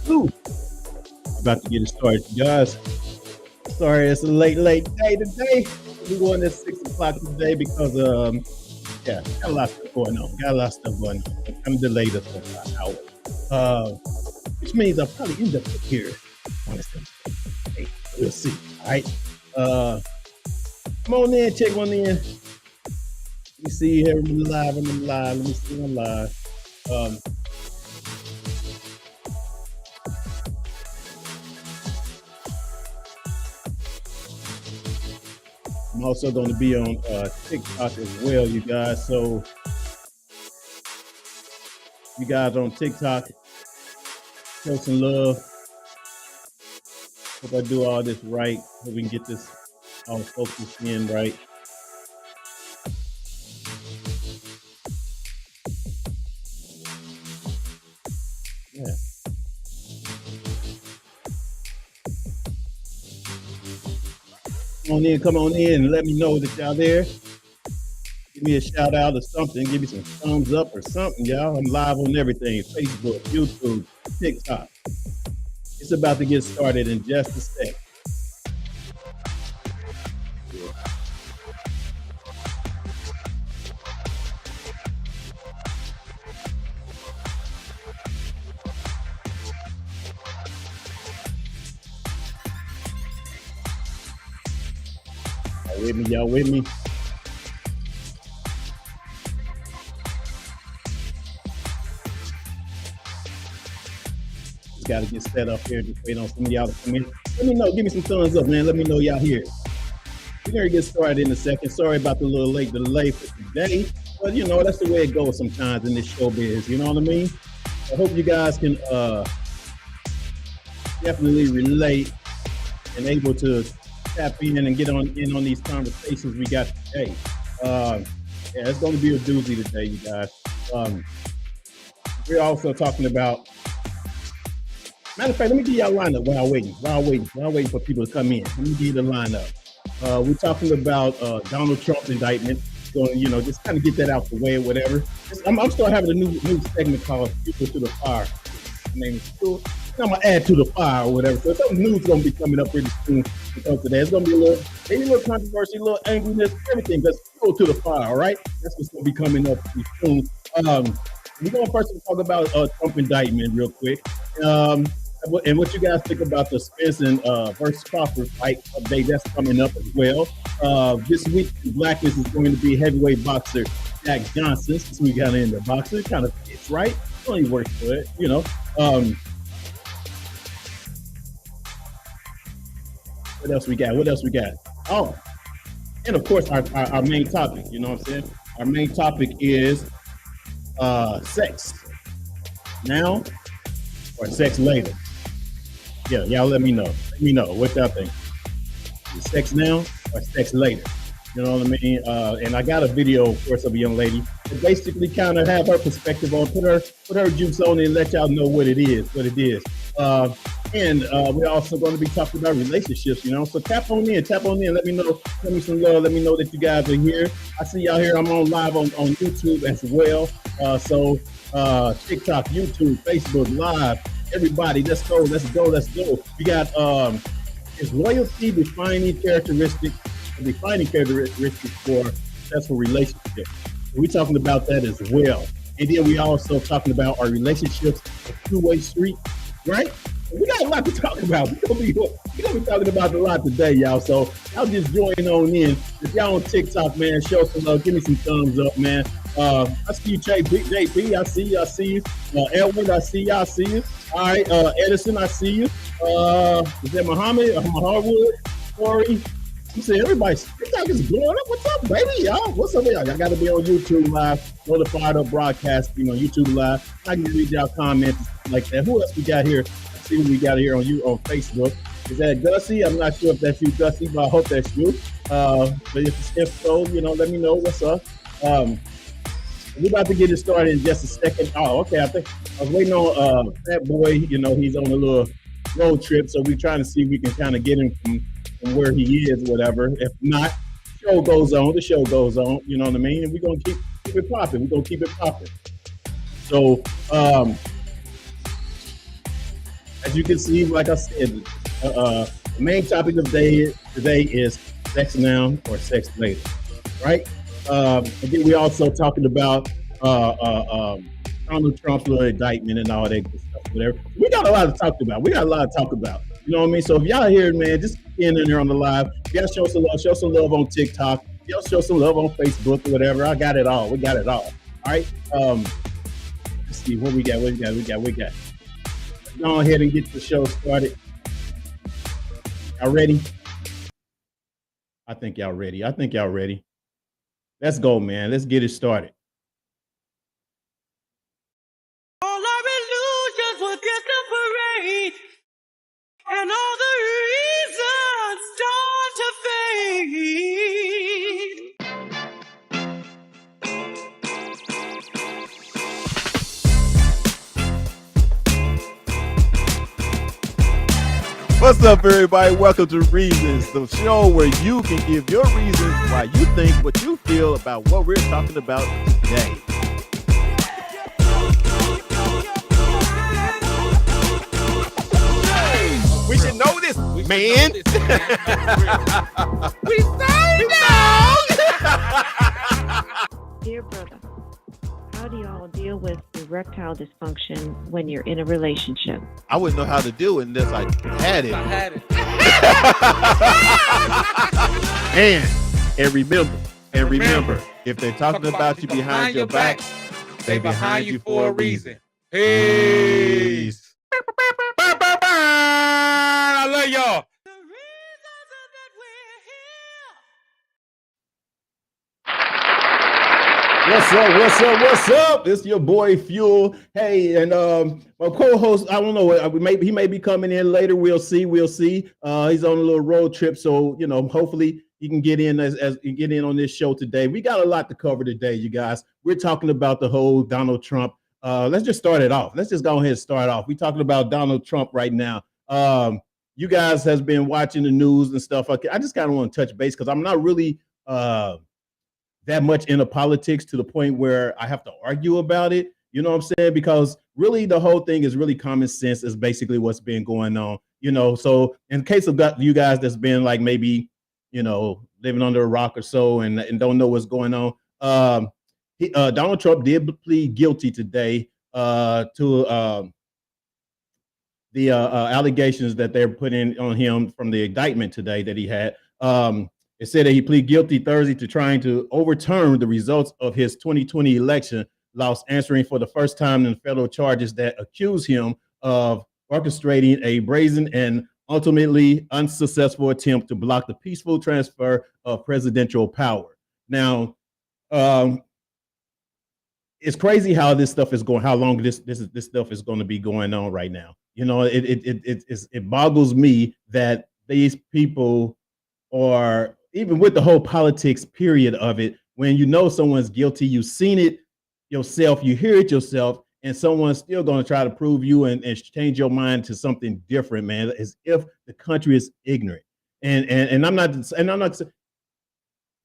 2. About to get it started, guys. Sorry, it's a late day today. We're going at 6 o'clock today because yeah, got a lot of stuff going on. I'm delayed us for about an hour. Which means I'll probably end up here. Honestly. Hey, we'll see. All right. Come on in, check one in. Let me see here. I'm live. Let me see. I'm live. I'm also going to be on TikTok as well, you guys. So, you guys on TikTok, show some love. Hope I do all this right. Hope we can get this all focused in right. Yeah. Come on in. Let me know that y'all there. Give me a shout out or something. Give me some thumbs up or something, y'all. I'm live on everything. Facebook, YouTube, TikTok. It's about to get started in just a sec. Y'all with me? Just got to get set up here. Just wait on some of y'all to come in. Let me know. Give me some thumbs up, man. Let me know y'all here. We're going to get started in a second. Sorry about the little late delay for today. But, you know, that's the way it goes sometimes in this showbiz. You know what I mean? I hope you guys can definitely relate and able to tap in and get on these conversations we got today. Yeah, it's going to be a doozy today, you guys. We're also talking about. Matter of fact, let me give y'all a lineup while waiting for people to come in. Let me give you the lineup. We're talking about Donald Trump's indictment. Going, you know, just kind of get that out the way or whatever. I'm starting having a new segment called "People to the Fire." My name is Stuart. I'm gonna add to the fire or whatever. So something new is gonna be coming up pretty soon because of that. It's gonna be maybe a little controversy, a little angriness, everything. Just go to the fire, all right? That's what's gonna be coming up pretty soon. We're gonna first talk about Trump indictment real quick. And what you guys think about the Spence versus Crawford fight update that's coming up as well. This week, Blackness is going to be heavyweight boxer Jack Johnson. Since we got in the boxer, it kind of fits, right? It only works for it, you know. What else we got? Oh, and of course our main topic, you know what I'm saying? Our main topic is sex now or sex later. Yeah, y'all let me know. Let me know what y'all think. Is sex now or sex later? You know what I mean? And I got a video, of course, of a young lady that basically kind of have her perspective on, put her juice on it and let y'all know what it is. And we're also going to be talking about relationships, you know. So tap on in. Let me know. Send me some love. Let me know that you guys are here. I see y'all here. I'm on live on YouTube as well. So TikTok, YouTube, Facebook, live. Everybody, let's go. We got is loyalty defining characteristic for successful relationships. So we're talking about that as well. And then we also talking about our relationships, a two-way street, right? We got a lot to talk about. We're gonna be talking about a lot today, y'all. So y'all just join on in. If y'all on TikTok, man, show some love. Give me some thumbs up, man. I see you, JP. I see you. Edward, I see you. All right, Edison, I see you. Is that Muhammad? Harwood? Corey? I'm saying everybody, TikTok is blowing up. What's up, baby, y'all? What's up, y'all? Y'all got to be on YouTube Live, notified up broadcasting on YouTube Live. I can read y'all comments like that. Who else we got here? Let's see who we got here on Facebook. Is that Gussie? I'm not sure if that's you, Gussie, but I hope that's you. But if so, you know, let me know what's up. We're about to get it started in just a second. Oh, okay. I think I was waiting on Fat Boy. You know, he's on a little road trip, so we're trying to see if we can kind of get him from where he is, whatever. If not, the show goes on. You know what I mean? And we're gonna keep it popping. So as you can see, like I said, the main topic of today is sex now or sex later, right? And then we also talking about Donald Trump's little indictment and all that good stuff, whatever. We got a lot to talk about. You know what I mean? So if y'all here, man, just get in there on the live. If y'all show some love on TikTok. If y'all show some love on Facebook or whatever. I got it all. We got it all. All right. Let's see what we got. Go ahead and get the show started. Y'all ready? I think y'all ready. Let's go, man. Let's get it started. All our illusions will disappear, and all the reasons start to fade. What's up, everybody? Welcome to Reasons, the show where you can give your reasons why you think what you feel about what we're talking about today. We should know this, man. We say no. Dear brother, how do y'all deal with erectile dysfunction when you're in a relationship? I wouldn't know how to do it unless I had it. And remember, if they're talking about you behind your back, they behind you for a reason. Peace. I love y'all. The reasons that we're here. What's up? It's your boy Fuel. Hey, and my co-host, I don't know, he may be coming in later. We'll see. He's on a little road trip, so hopefully he can get in as get in on this show today. We got a lot to cover today, you guys. We're talking about the whole Donald Trump. Let's just start it off. Let's just go ahead and start off. We're talking about Donald Trump right now. You guys has been watching the news and stuff. I just kind of want to touch base because I'm not really that much into politics to the point where I have to argue about it. You know what I'm saying? Because really the whole thing is really common sense is basically what's been going on. So in case of you guys that's been like maybe, living under a rock or so and don't know what's going on. Donald Trump did plead guilty today to the allegations that they're putting on him from the indictment today that he had. It said that he pleaded guilty Thursday to trying to overturn the results of his 2020 election loss, answering for the first time in federal charges that accuse him of orchestrating a brazen and ultimately unsuccessful attempt to block the peaceful transfer of presidential power. Now, it's crazy how this stuff is going, how long this stuff is going to be going on right now. It boggles me that these people are, even with the whole politics period of it, when someone's guilty, you've seen it yourself, you hear it yourself, and someone's still going to try to prove you and change your mind to something different, man, as if the country is ignorant. And I'm not,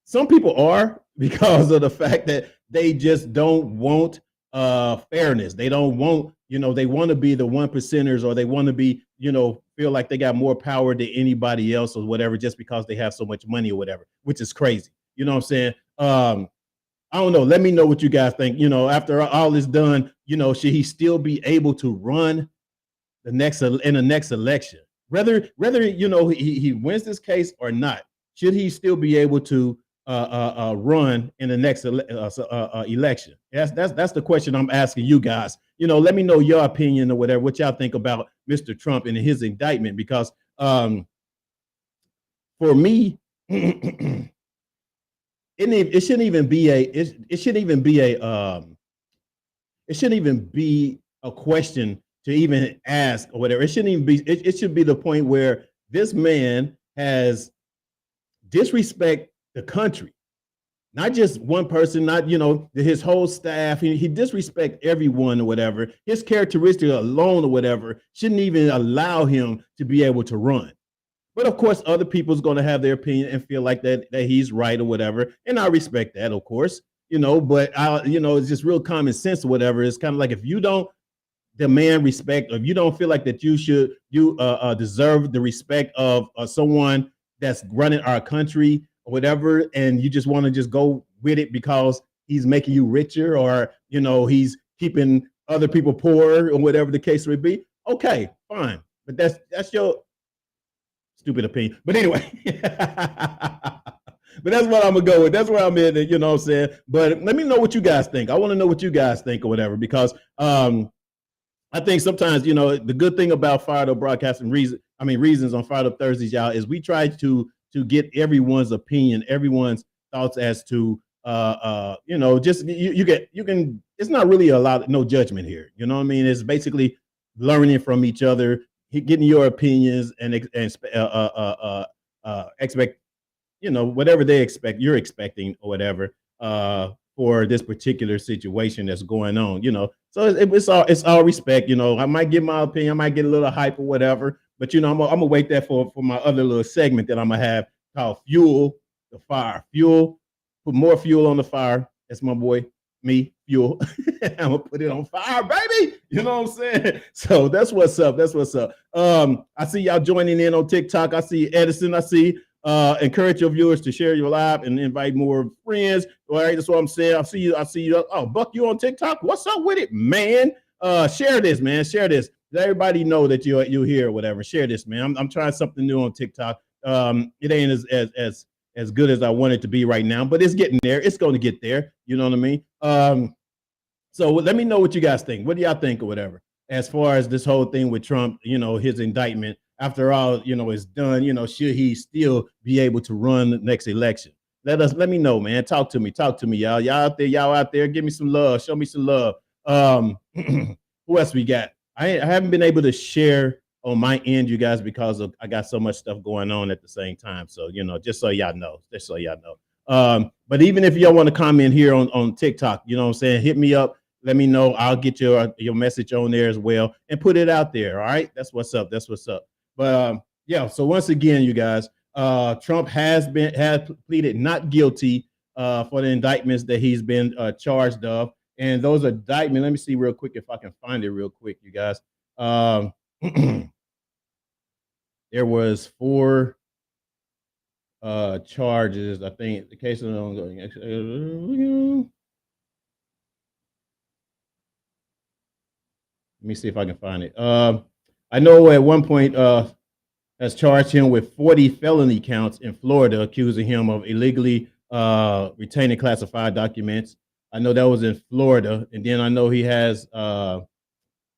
some people are, because of the fact that they just don't want fairness. They don't want, they want to be the 1%ers, or they want to be, feel like they got more power than anybody else or whatever, just because they have so much money or whatever, which is crazy. You know what I'm saying? I don't know. Let me know what you guys think. After all is done, should he still be able to run in the next election? Whether he wins this case or not, should he still be able to run in the next election? That's the question I'm asking you guys. Let me know your opinion or whatever, what y'all think about Mr. Trump and his indictment, because for me, it shouldn't even be a question to even ask or whatever. It shouldn't even be. It should be the point where this man has disrespect the country, not just one person, not his whole staff. He disrespect everyone or whatever. His characteristic alone or whatever shouldn't even allow him to be able to run. But of course, other people's going to have their opinion and feel like that he's right or whatever, and I respect that, of course. But it's just real common sense or whatever. It's kind of like, if you don't demand respect, or if you don't feel like that you deserve the respect of someone that's running our country or whatever, and you just want to just go with it because he's making you richer, or he's keeping other people poor, or whatever the case may be, okay, fine. But that's your stupid opinion. But anyway, but that's what I'm gonna go with. That's where I'm in. You know what I'm saying? But let me know what you guys think. I want to know what you guys think or whatever, because I think sometimes, the good thing about Fired Up Broadcasting reasons on Fired Up Thursdays, y'all, is we try to get everyone's opinion, everyone's thoughts as to just you can. It's not really no judgment here. You know what I mean? It's basically learning from each other, getting your opinions and expect, whatever you're expecting or whatever for this particular situation that's going on. So it's all respect. I might give my opinion, I might get a little hype or whatever, but I'm gonna wait there for my other little segment that I'm gonna have called Fuel the Fire. Fuel, put more fuel on the fire. That's my boy, me, Fuel. I'm gonna put it on fire, baby. You know what I'm saying? So that's what's up. That's what's up. I see y'all joining in on TikTok. I see Edison. I see encourage your viewers to share your live and invite more friends. All right, that's what I'm saying. I see you. Oh, Buck, you on TikTok? What's up with it, man? Share this, man. Share this. Let everybody know that you're here or whatever. Share this, man. I'm trying something new on TikTok. It ain't as good as I want it to be right now, but it's getting there. It's going to get there. You know what I mean? So let me know what you guys think. What do y'all think or whatever? As far as this whole thing with Trump, his indictment, after all, is done, should he still be able to run the next election? Let me know, man. Talk to me, y'all. Y'all out there, give me some love. Show me some love. Who else we got? I haven't been able to share on my end, you guys, because I got so much stuff going on at the same time. So, just so y'all know. But even if y'all want to comment here on TikTok, you know what I'm saying? Hit me up. Let me know. I'll get your message on there as well and put it out there. All right. That's what's up. But yeah, so once again, you guys, Trump has pleaded not guilty for the indictments that he's been charged of. And those indictments, let me see real quick if I can find it real quick, you guys. There was 4 charges, I think. The case is ongoing. Let me see if I can find it. I know at one point has charged him with 40 felony counts in Florida, accusing him of illegally retaining classified documents. I know that was in Florida, and then I know he has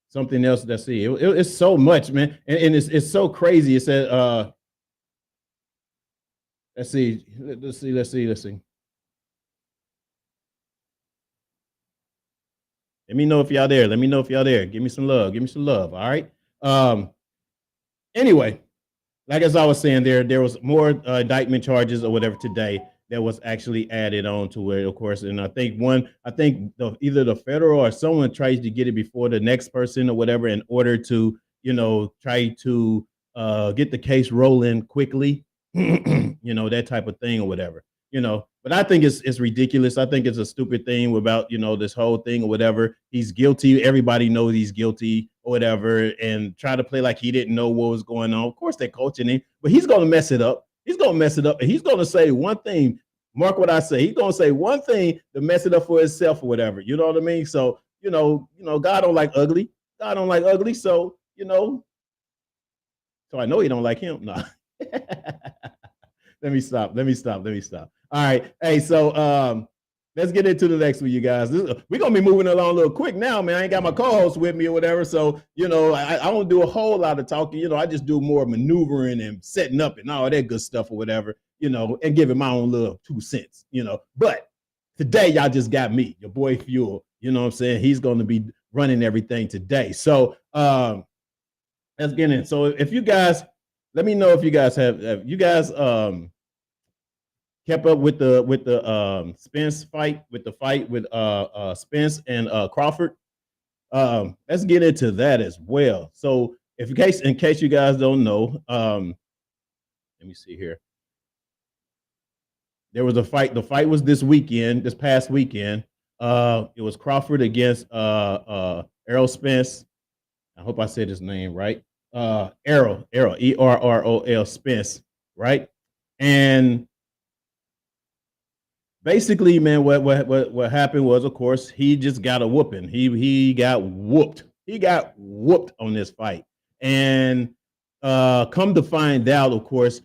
something else. Let's see. It's so much, man, and it's so crazy. It said, let's see. Let me know if y'all there. Give me some love. All right. Anyway, like as I was saying, there was more indictment charges or whatever today that was actually added on to it, of course. And I think either the federal or someone tries to get it before the next person or whatever in order to, try to get the case rolling quickly, that type of thing or whatever. But I think it's ridiculous. I think it's a stupid thing about, this whole thing or whatever. He's guilty. Everybody knows he's guilty or whatever, and try to play like he didn't know what was going on. Of course, they're coaching him, but he's going to mess it up. And he's going to say one thing. Mark what I say. He's going to say one thing to mess it up for himself or whatever. You know what I mean? So, God don't like ugly. So, so I know he don't like him. No. Let me stop. All right. Hey, so let's get into the next one, you guys. We're going to be moving along a little quick now, man. I ain't got my co-host with me or whatever. So, I don't do a whole lot of talking. I just do more maneuvering and setting up and all that good stuff or whatever, and giving my own little 2 cents, But today, y'all just got me, your boy Fuel. You know what I'm saying? He's going to be running everything today. So let's get in. So if you guys, let me know if you guys have kept up with the Spence fight, with Spence and Crawford. Let's get into that as well. So in case you guys don't know, let me see here. There was a fight. The fight was this past weekend. It was Crawford against Errol Spence. I hope I said his name right. Errol, Errol, Spence, right? And basically, man, what happened was, of course, he just got a whooping. He got whooped. He got whooped on this fight, and come to find out, of course,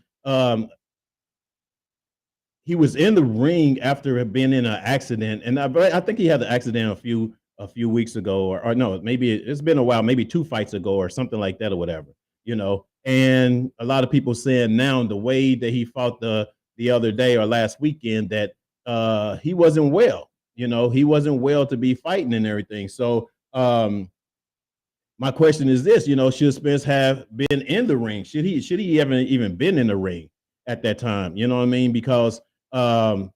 he was in the ring after being in an accident, and I think he had the accident a few weeks ago, or no, maybe it's been a while, maybe 2 fights ago, or something like that, or whatever, you know. And a lot of people saying now the way that he fought the other day or last weekend that he wasn't well, you know, he wasn't well to be fighting and everything. So my question is this, you know, should Spence have been in the ring? Should he have even been in the ring at that time? You know what I mean? Because um,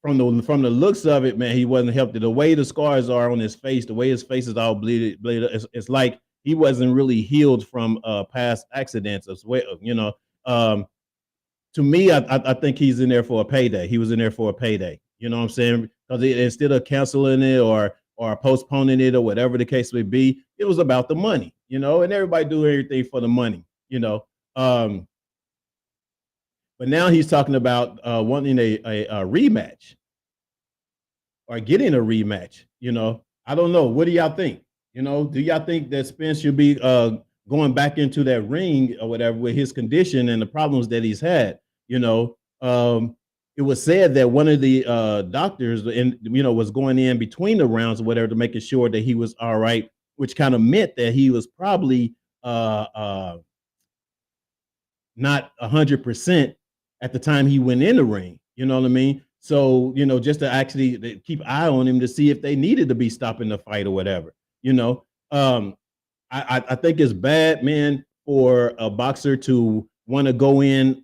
from the looks of it, man, he wasn't helped. The way the scars are on his face, the way his face is all bleeded, it's like he wasn't really healed from past accidents as well. You know, to me, I think he's in there for a payday. He was in there for a payday. You know what I'm saying? Because instead of canceling it or postponing it or whatever the case may be, it was about the money. You know, and everybody do everything for the money. You know. But now he's talking about wanting a rematch or getting a rematch. You know, I don't know. What do y'all think? You know, do y'all think that Spence should be going back into that ring or whatever with his condition and the problems that he's had? You know, it was said that one of the doctors, was going in between the rounds or whatever to making sure that he was all right, which kind of meant that he was probably not 100% at the time he went in the ring. You know what I mean? So, you know, just to actually keep an eye on him to see if they needed to be stopping the fight or whatever. You know, I think it's bad, man, for a boxer to want to go in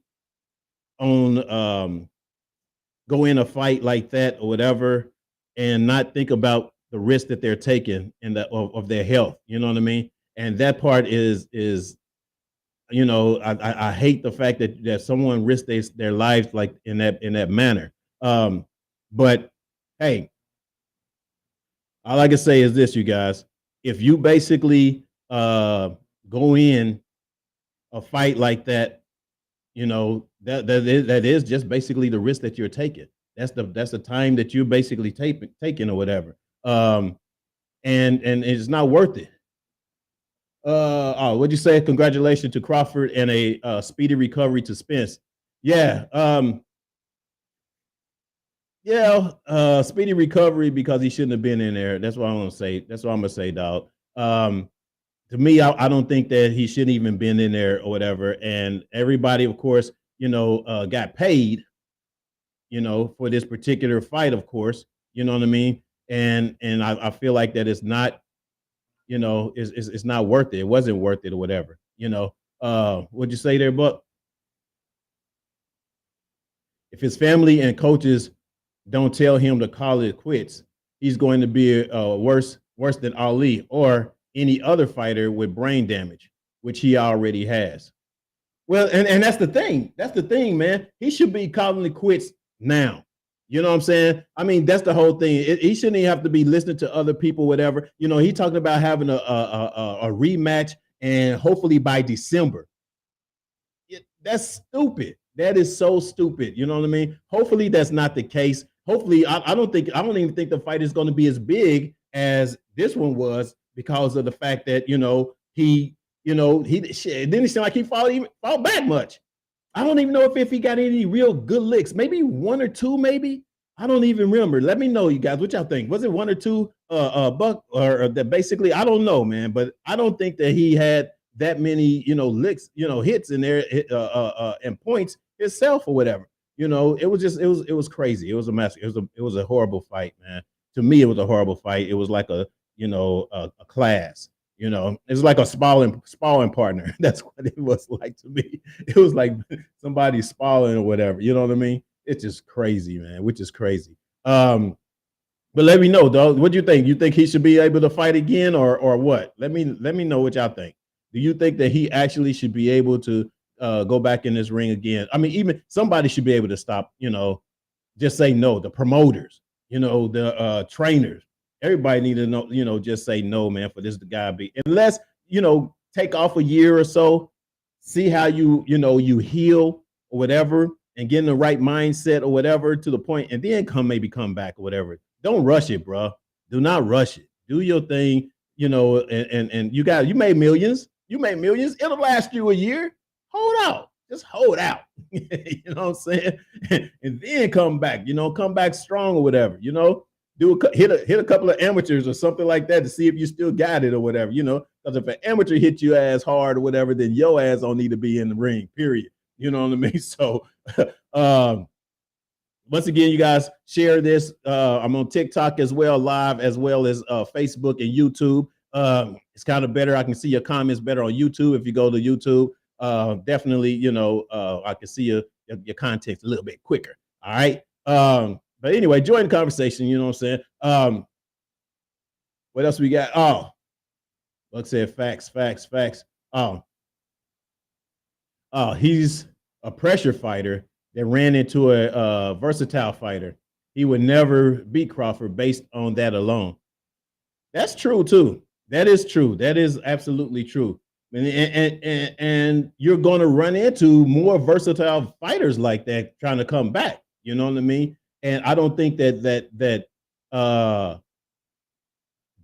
a fight like that or whatever and not think about the risk that they're taking and of their health. You know what I mean? And that part is you know, I hate the fact that someone risks their lives like in that manner. But hey, all I can say is this, you guys: if you basically go in a fight like that, you know that is just basically the risk that you're taking. That's the time that you're basically taking or whatever. And it's not worth it. What'd you say? Congratulations to Crawford and a speedy recovery to Spence. Yeah, speedy recovery because he shouldn't have been in there. That's what I'm gonna say. That's what I'm gonna say, dog. To me, I don't think that he shouldn't even been in there or whatever. And everybody, of course, you know, got paid, you know, for this particular fight, of course. You know what I mean? And I feel like that it's not, you know, it's not worth it. It wasn't worth it or whatever. You know, what'd you say there, Buck? If his family and coaches don't tell him to call it quits, he's going to be worse than Ali or any other fighter with brain damage, which he already has. Well, and that's the thing. That's the thing, man. He should be calling it quits now. You know what I'm saying? I mean, that's the whole thing. He shouldn't even have to be listening to other people, whatever. You know, he talking about having a rematch and hopefully by December. That's stupid. That is so stupid. You know what I mean? Hopefully that's not the case. Hopefully, I don't even think the fight is going to be as big as this one was because of the fact that he it didn't seem like he fought back much. I don't even know if he got any real good licks. Maybe one or two, maybe. I don't even remember. Let me know, you guys, what y'all think. Was it one or two Buck or that basically? I don't know, man, but I don't think that he had that many, licks, hits in there and points himself or whatever. It was crazy. It was a mess. It was a horrible fight, man. To me, it was a horrible fight. It was like a class. It was like a sparring partner. That's what it was like to me. It was like somebody sparring or whatever. You know what I mean? It's just crazy, man. Which is crazy. But let me know, dog. What do you think? You think he should be able to fight again, or what? Let me know what y'all think. Do you think that he actually should be able to go back in this ring again? I mean, even somebody should be able to stop. Just say no. The promoters, the trainers. Everybody need to know, just say no, man, for this guy be unless take off a year or so, see how you heal or whatever, and get in the right mindset or whatever to the point, and then come back or whatever. Don't rush it, bro. Do not rush it. Do your thing, and you made millions. You made millions. It'll last you a year. Hold out. Just hold out. You know what I'm saying? And then come back, come back strong or whatever, hit a couple of amateurs or something like that to see if you still got it or whatever, because if an amateur hit you ass hard or whatever, then your ass don't need to be in the ring, period. You know what I mean? So once again, you guys share this. I'm on TikTok as well, live, as well as Facebook and YouTube. It's kind of better. I can see your comments better on YouTube. If you go to YouTube, definitely, I can see your content a little bit quicker. All right. But anyway, join the conversation. You know what I'm saying? What else we got? Oh, Buck said facts. He's a pressure fighter that ran into a versatile fighter. He would never beat Crawford based on that alone. That's true too. That is true. That is absolutely true. And you're going to run into more versatile fighters like that trying to come back. You know what I mean? And I don't think that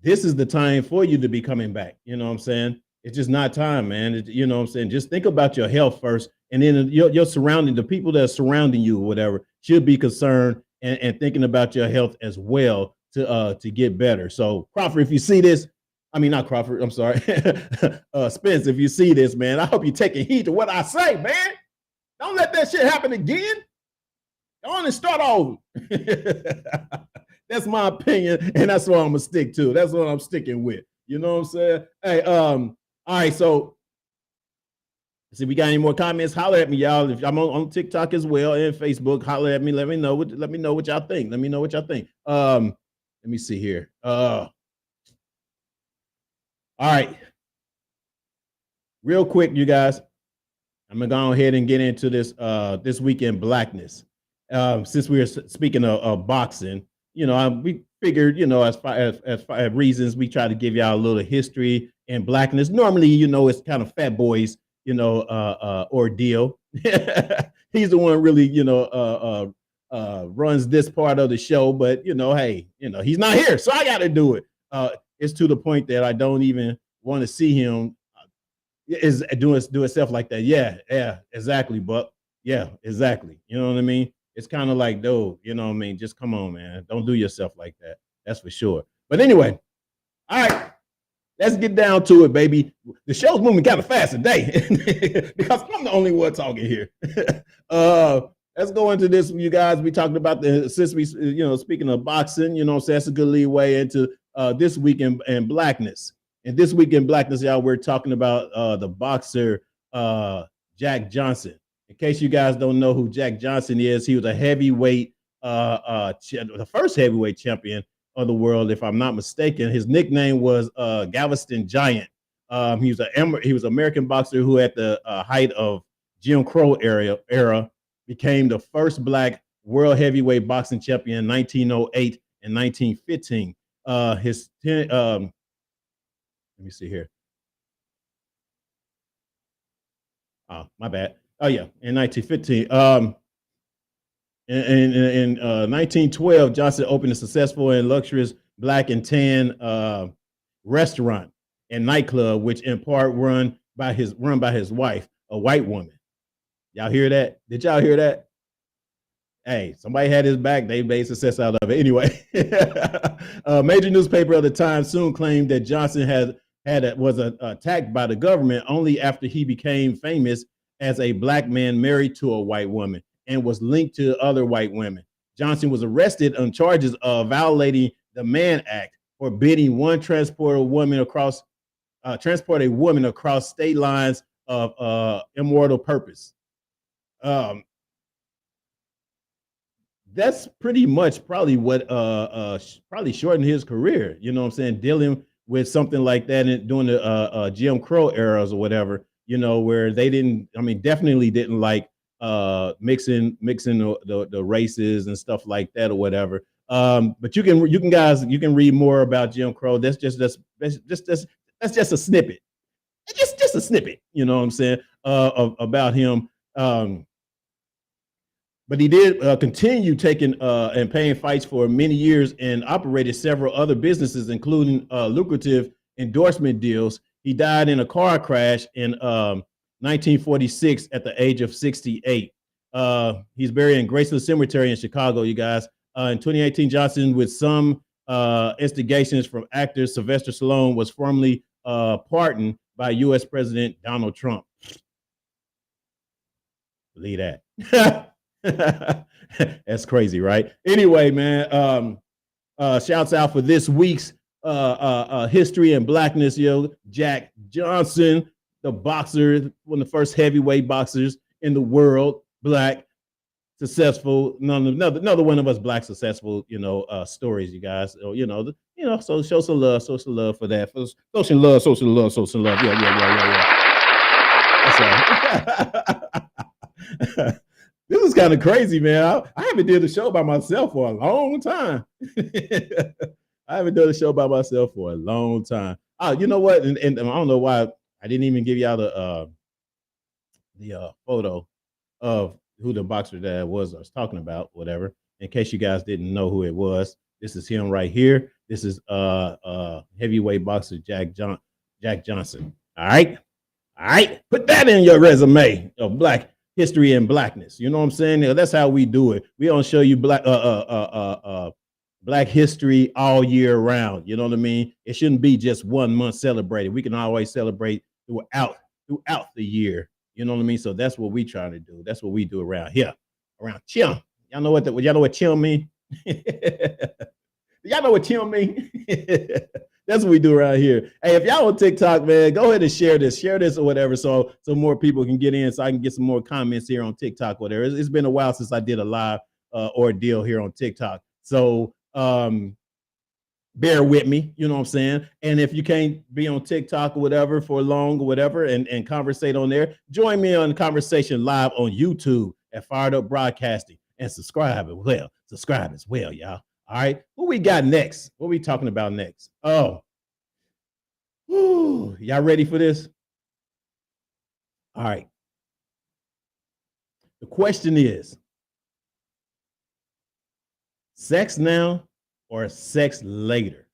this is the time for you to be coming back. You know what I'm saying? It's just not time, man. You know what I'm saying? Just think about your health first, and then your surrounding, the people that are surrounding you or whatever, should be concerned and thinking about your health as well to get better. So Crawford, if you see this, I mean, not Crawford, I'm sorry. Spence, if you see this, man, I hope you're taking heed to what I say, man. Don't let that shit happen again. Go on and start over. That's my opinion, and that's what I'm gonna stick to. That's what I'm sticking with. You know what I'm saying? Hey, all right, so see, we got any more comments? Holler at me, y'all. If I'm on TikTok as well and Facebook, holler at me. Let me know what y'all think. Let me know what y'all think. Let me see here. All right. Real quick, you guys. I'm gonna go ahead and get into this weekend Blackness. Since we were speaking of boxing, we figured, as far as reasons, we try to give y'all a little history and Blackness. Normally, it's kind of Fat Boy's, ordeal. He's the one really, runs this part of the show, but hey, he's not here, so I got to do it. It's to the point that I don't even want to see him is doing stuff like that. Yeah, exactly, Buck. Yeah, exactly. You know what I mean? It's kind of like, dude, you know what I mean? Just come on, man. Don't do yourself like that. That's for sure. But anyway, all right, let's get down to it, baby. The show's moving kind of fast today because I'm the only one talking here. Let's go into this, you guys. We talked about since we, speaking of boxing, so that's a good leeway into this week in Blackness. And this week in Blackness, y'all, we're talking about the boxer Jack Johnson. In case you guys don't know who Jack Johnson is, he was a heavyweight, the first heavyweight champion of the world, if I'm not mistaken. His nickname was Galveston Giant. He was an American boxer who, at the height of Jim Crow era, became the first Black world heavyweight boxing champion in 1908 and 1915. Let me see here. Oh, my bad. Oh yeah, in 1915. In 1912, Johnson opened a successful and luxurious black and tan restaurant and nightclub, which in part run by his wife, a white woman. Y'all hear that? Did y'all hear that? Hey, somebody had his back. They made success out of it. Anyway, a major newspaper of the time soon claimed that Johnson was attacked by the government only after he became famous as a Black man married to a white woman and was linked to other white women. Johnson was arrested on charges of violating the Mann Act, forbidding one transport a woman across state lines of immoral purpose. That's pretty much probably what probably shortened his career. You know what I'm saying? Dealing with something like that during the Jim Crow eras or whatever. Where they definitely didn't like mixing the races and stuff like that or whatever. But you can read more about Jim Crow. That's just a snippet. Just a snippet, you know what I'm saying, about him. But he did continue taking and paying fights for many years and operated several other businesses, including lucrative endorsement deals. He died in a car crash in 1946 at the age of 68. He's buried in Graceland Cemetery in Chicago, you guys. In 2018, Johnson, with some instigations from actor Sylvester Stallone, was formally pardoned by U.S. President Donald Trump. Believe that. That's crazy, right? Anyway, man, shouts out for this week's history and blackness, Jack Johnson, the boxer, one of the first heavyweight boxers in the world, black, successful. Another one of us black successful, stories, you guys. So show some love for that. Social love. Yeah. That's right. This is kind of crazy, man. I haven't did a show by myself for a long time. I haven't done a show by myself for a long time. Oh, you know what? And I don't know why I didn't even give y'all the photo of who the boxer that I was talking about, whatever. In case you guys didn't know who it was, this is him right here. This is heavyweight boxer Jack Johnson. All right. Put that in your resume of black history and blackness. You know what I'm saying? That's how we do it. We don't show you black history all year round. You know what I mean? It shouldn't be just 1 month celebrated. We can always celebrate throughout the year. You know what I mean? So that's what we try to do. That's what we do around here. Around Chim. Y'all know what Chim mean? Y'all know what Chim mean? That's what we do around here. Hey, if y'all on TikTok, man, go ahead and share this or whatever, so more people can get in, so I can get some more comments here on TikTok, whatever. It's been a while since I did a live ordeal here on TikTok, so bear with me. You know what I'm saying? And if you can't be on TikTok or whatever for long or whatever, and conversate on there, join me on Conversation Live on YouTube at Fired Up Broadcasting, and subscribe as well, y'all. All right, what we got next? What we talking about next? Oh, y'all ready for this? All right. The question is, sex now or sex later?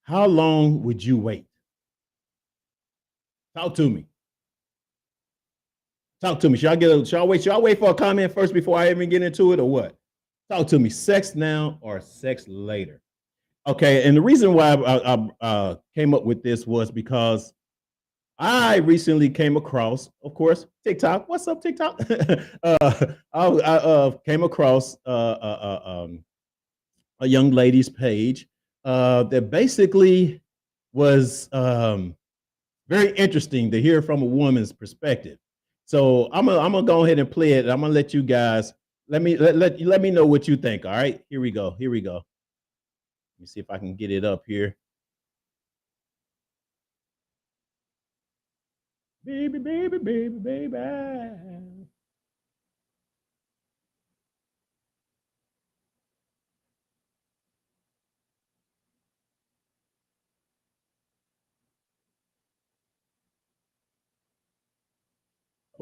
How long would you wait? Talk to me. Should I wait for a comment first before I even get into it, or what? Talk to me. Sex now or sex later? Okay, and the reason why I came up with this was because I recently came across, of course, TikTok. What's up, TikTok? I came across a young lady's page that basically was very interesting to hear from a woman's perspective. So I'm gonna go ahead and play it. I'm gonna let you guys let me know what you think. All right, here we go. Let me see if I can get it up here. Baby.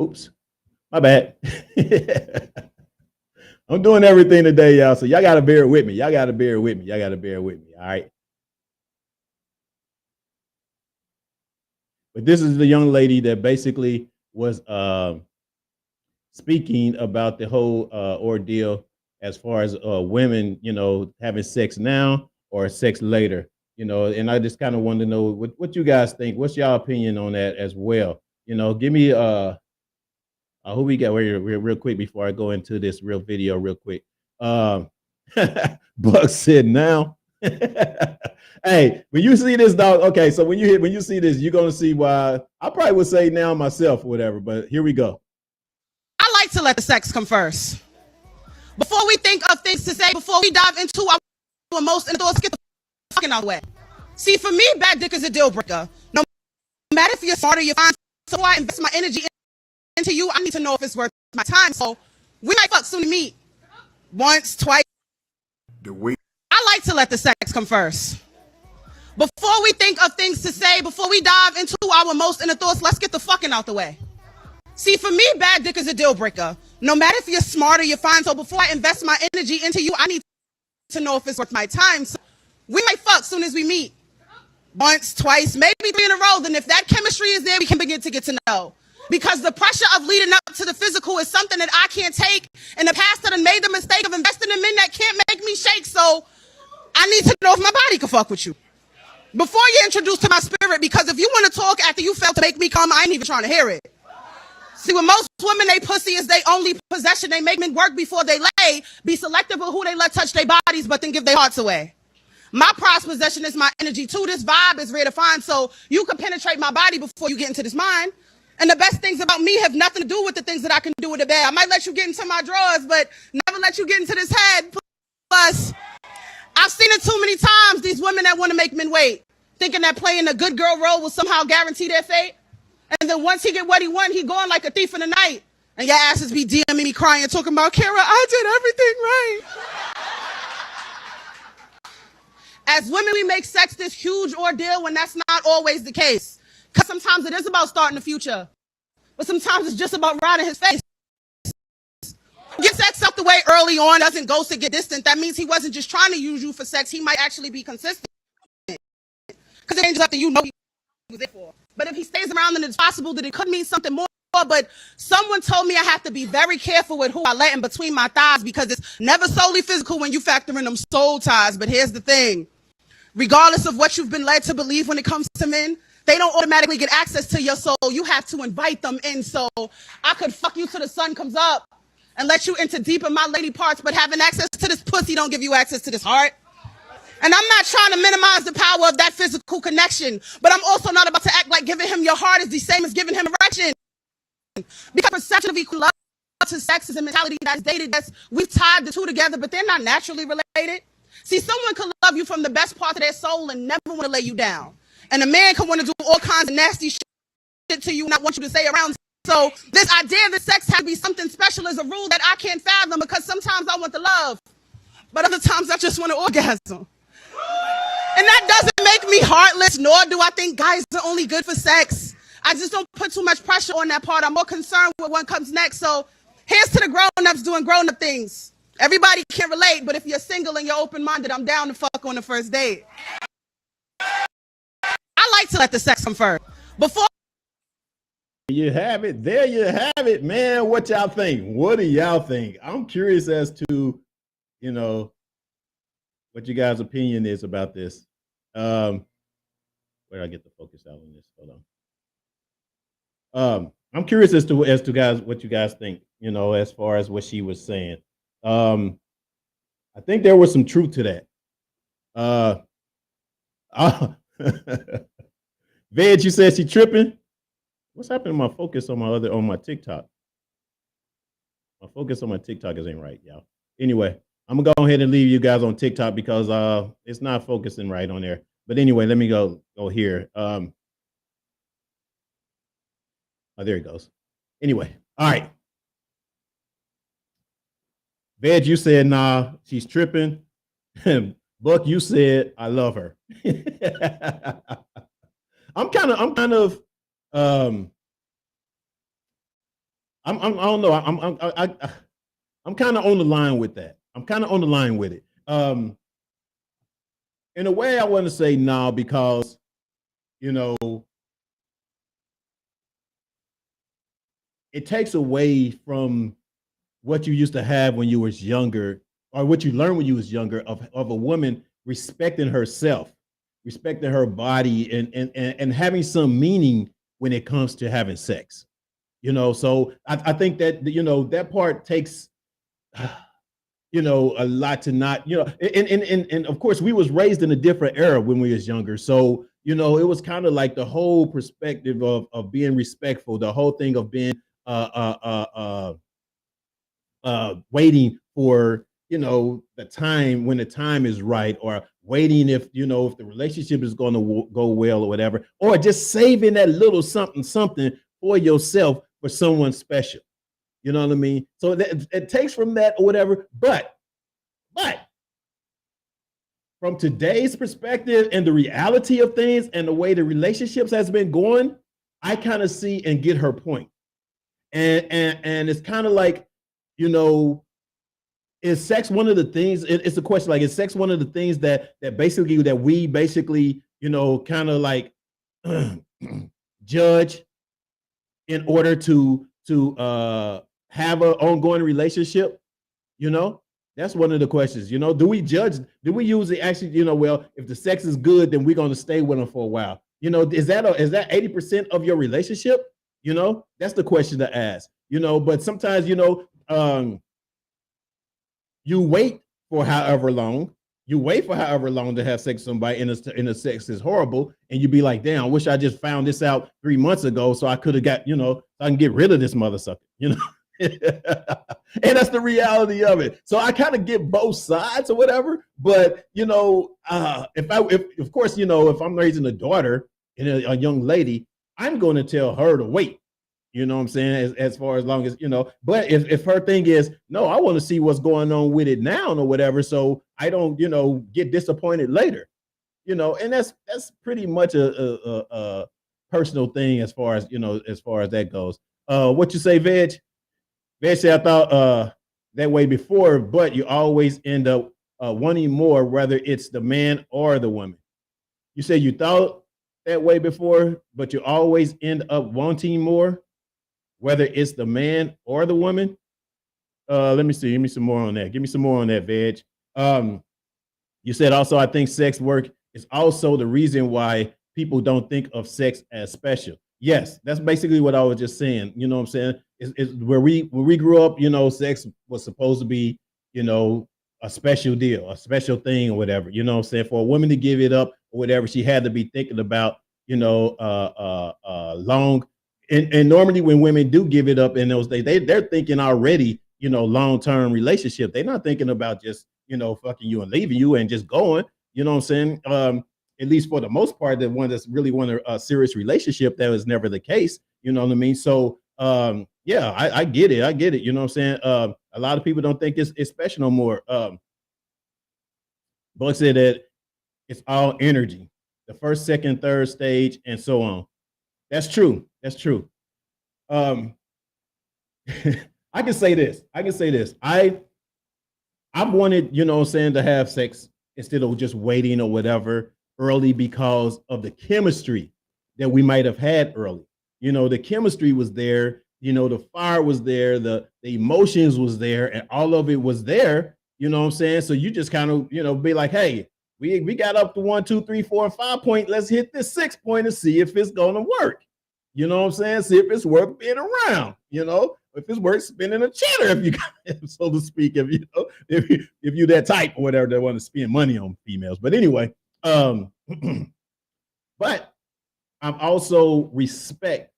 Oops, my bad. I'm doing everything today, y'all. So y'all gotta bear with me. All right. But this is the young lady that basically was speaking about the whole ordeal as far as women, having sex now or sex later, and I just kind of wanted to know what you guys think. What's your opinion on that as well? Give me who we got real quick before I go into this real video real quick. Buck said now. Hey, when you see this, dog, okay, so when you see this, you're gonna see why I probably would say now myself or whatever, but here we go. I like to let the sex come first. Before we think of things to say, before we dive into our most indoors, get the fucking out of the way. See, for me, bad dick is a deal breaker. No matter if you're smart or you're fine, so I invest my energy into you, I need to know if it's worth my time. So we might fuck soon to meet. Once, twice. I like to let the sex come first. Before we think of things to say, before we dive into our most inner thoughts, let's get the fucking out the way. See, for me, bad dick is a deal breaker. No matter if you're smart or you're fine. So before I invest my energy into you, I need to know if it's worth my time. So we might fuck soon as we meet. Once, twice, maybe 3 in a row. Then if that chemistry is there, we can begin to get to know. Because the pressure of leading up to the physical is something that I can't take. In the past, I done made the mistake of investing in men that can't make me shake. So I need to know if my body can fuck with you. Before you're introduced to my spirit, because if you want to talk after you failed to make me come, I ain't even trying to hear it. See, with most women, they pussy is they only possession. They make men work before they lay, be selective of who they let touch their bodies, but then give their hearts away. My prized possession is my energy too. This vibe is rare to find, so you can penetrate my body before you get into this mind. And the best things about me have nothing to do with the things that I can do with the bed. I might let you get into my drawers, but never let you get into this head. Plus, I've seen it too many times, these women that want to make men wait, thinking that playing a good girl role will somehow guarantee their fate. And then once he get what he want, he going like a thief in the night. And your asses be DMing me crying, talking about, Kara, I did everything right. As women, we make sex this huge ordeal when that's not always the case. Because sometimes it is about starting the future. But sometimes it's just about riding his face. Get sex out the way early on, doesn't ghost it, get distant. That means he wasn't just trying to use you for sex. He might actually be consistent. Because it ain't just after you know he was there for. But if he stays around, then it's possible that it could mean something more. But someone told me I have to be very careful with who I let in between my thighs because it's never solely physical when you factor in them soul ties. But here's the thing. Regardless of what you've been led to believe when it comes to men, they don't automatically get access to your soul. You have to invite them in. So I could fuck you till the sun comes up and let you into deep in my lady parts, but having access to this pussy don't give you access to this heart. And I'm not trying to minimize the power of that physical connection, but I'm also not about to act like giving him your heart is the same as giving him erection. Because perception of equal love to sex is a mentality that's dated. We've tied the two together, but they're not naturally related. See, someone could love you from the best part of their soul and never want to lay you down. And a man can want to do all kinds of nasty shit to you, not want you to stay around. So this idea that sex has to be something special is a rule that I can't fathom because sometimes I want the love, but other times I just want an orgasm. And that doesn't make me heartless, nor do I think guys are only good for sex. I just don't put too much pressure on that part. I'm more concerned with what comes next. So here's to the grown-ups doing grown-up things. Everybody can relate, but if you're single and you're open-minded, I'm down to fuck on the first date. I like to let the sex come first. Before you have it. There you have it, man. What y'all think? What do y'all think? I'm curious as to, you know, what you guys' opinion is about this. Where did I get the focus out on this? Hold on. I'm curious as to guys, what you guys think, you know, as far as what she was saying. I think there was some truth to that. Veg, you said she tripping. What's happening to my focus on my TikTok? My focus on my TikTok ain't right, y'all. Anyway, I'm gonna go ahead and leave you guys on TikTok because it's not focusing right on there. But anyway, let me go here. Oh, there it goes. Anyway, all right. Veg, you said nah, she's tripping. Buck, you said I love her. I don't know. I'm kind of on the line with that. I'm kind of on the line with it. In a way, I want to say no because, you know, it takes away from what you used to have when you was younger, or what you learned when you was younger of a woman respecting herself, respecting her body, and having some meaning when it comes to having sex. You know, so I think that, you know, that part takes, you know, a lot to not, you know, and of course we was raised in a different era when we was younger. So, you know, it was kind of like the whole perspective of being respectful, the whole thing of being waiting for, you know, the time when the time is right, or waiting if, you know, if the relationship is going to go well or whatever, or just saving that little something for yourself for someone special. You know what I mean? So it takes from that or whatever. But from today's perspective and the reality of things and the way the relationships has been going, I kind of see and get her point. And it's kind of like, you know, is sex one of the things? It's a question like, is sex one of the things that we basically, you know, kind of like judge in order to have an ongoing relationship? You know, that's one of the questions. You know, do we usually actually, you know, well, if the sex is good, then we're going to stay with them for a while. You know, is that 80% of your relationship? You know, that's the question to ask. You know, but sometimes, you know, you wait for however long. You wait for however long to have sex with somebody, and the sex is horrible, and you be like, damn, I wish I just found this out 3 months ago so I could have got, you know, I can get rid of this mother sucker, you know. And that's the reality of it. So I kind of get both sides or whatever, but you know, if of course, you know, if I'm raising a daughter and a young lady, I'm going to tell her to wait. You know what I'm saying? As far as long as, you know, but if her thing is, no, I want to see what's going on with it now or whatever, so I don't, you know, get disappointed later, you know, and that's pretty much a personal thing as far as, you know, as far as that goes. What you say, Veg? Veg said, I thought that way before, but you always end up wanting more, whether it's the man or the woman. You said you thought that way before, but you always end up wanting more, whether it's the man or the woman. Let me see. Give me some more on that. Give me some more on that, Veg. You said also, I think sex work is also the reason why people don't think of sex as special. Yes, that's basically what I was just saying. You know what I'm saying? It's when we grew up, you know, sex was supposed to be, you know, a special deal, a special thing or whatever. You know what I'm saying? For a woman to give it up or whatever, she had to be thinking about, you know, long. And normally when women do give it up in those days, they're thinking already, you know, long-term relationship. They're not thinking about just, you know, fucking you and leaving you and just going. You know what I'm saying? At least for the most part, the one that's really want a serious relationship, that was never the case. You know what I mean? So yeah, I get it. I get it. You know what I'm saying? A lot of people don't think it's special no more. Buck said that it's all energy, the first, second, third stage, and so on. That's true. That's true. I can say this. I've wanted, you know what I'm saying, to have sex instead of just waiting or whatever early because of the chemistry that we might have had early. You know, the chemistry was there, you know, the fire was there, the emotions was there, and all of it was there, you know what I'm saying? So you just kind of, you know, be like, hey, we got up to 1, 2, 3, 4, and 5 point. Let's hit this 6 point and see if it's gonna work. You know what I'm saying? See if it's worth being around, you know, if it's worth spending a cheddar, if you so to speak, if you know, if you that type or whatever that want to spend money on females. But anyway, but I also respect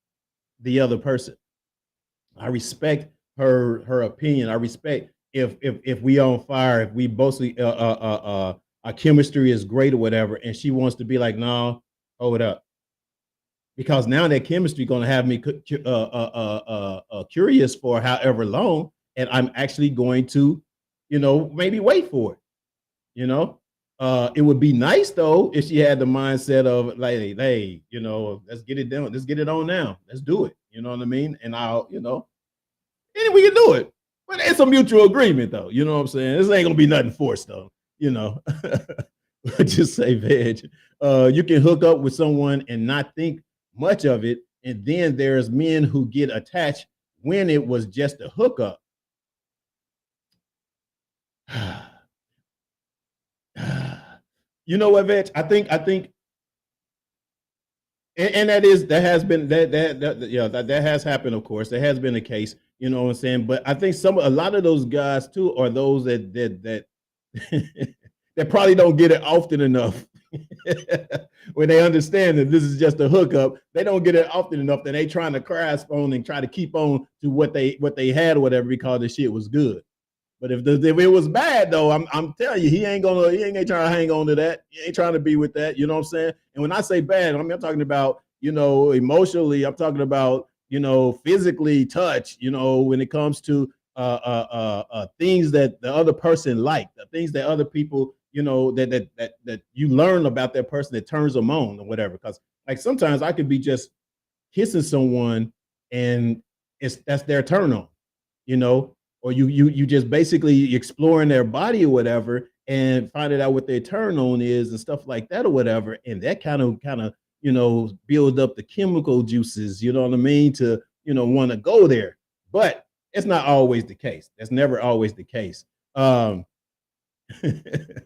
the other person. I respect her opinion. I respect if we on fire, if we mostly our chemistry is great or whatever, and she wants to be like, no, hold up. Because now that chemistry going to have me curious for however long, and I'm actually going to, you know, maybe wait for it. You know, it would be nice though if she had the mindset of like, hey, you know, let's get it done, let's get it on now, let's do it. You know what I mean? And I'll, you know, and we can do it. But it's a mutual agreement though. You know what I'm saying? This ain't gonna be nothing forced though. You know, just say, Veg. You can hook up with someone and not think much of it, and then there's men who get attached when it was just a hookup. You know what, Veg? I think, and that has been that has happened. Of course, there has been a case. You know what I'm saying? But I think a lot of those guys too are those that that probably don't get it often enough. When they understand that this is just a hookup, they don't get it often enough that they trying to grasp on and try to keep on to what they had or whatever because the shit was good. But if it was bad though, I'm telling you, he ain't trying to hang on to that. He ain't trying to be with that. You know what I'm saying? And when I say bad, I mean I'm talking about, you know, emotionally. I'm talking about, you know, physically touch. You know, when it comes to things that the other person like, the things that other people, you know, that you learn about that person that turns them on or whatever. Because like sometimes I could be just kissing someone and that's their turn on, you know, or you just basically exploring their body or whatever and finding out what their turn on is and stuff like that or whatever. And that kind of, you know, build up the chemical juices, you know what I mean, to, you know, want to go there. But it's not always the case. That's never always the case. Um, if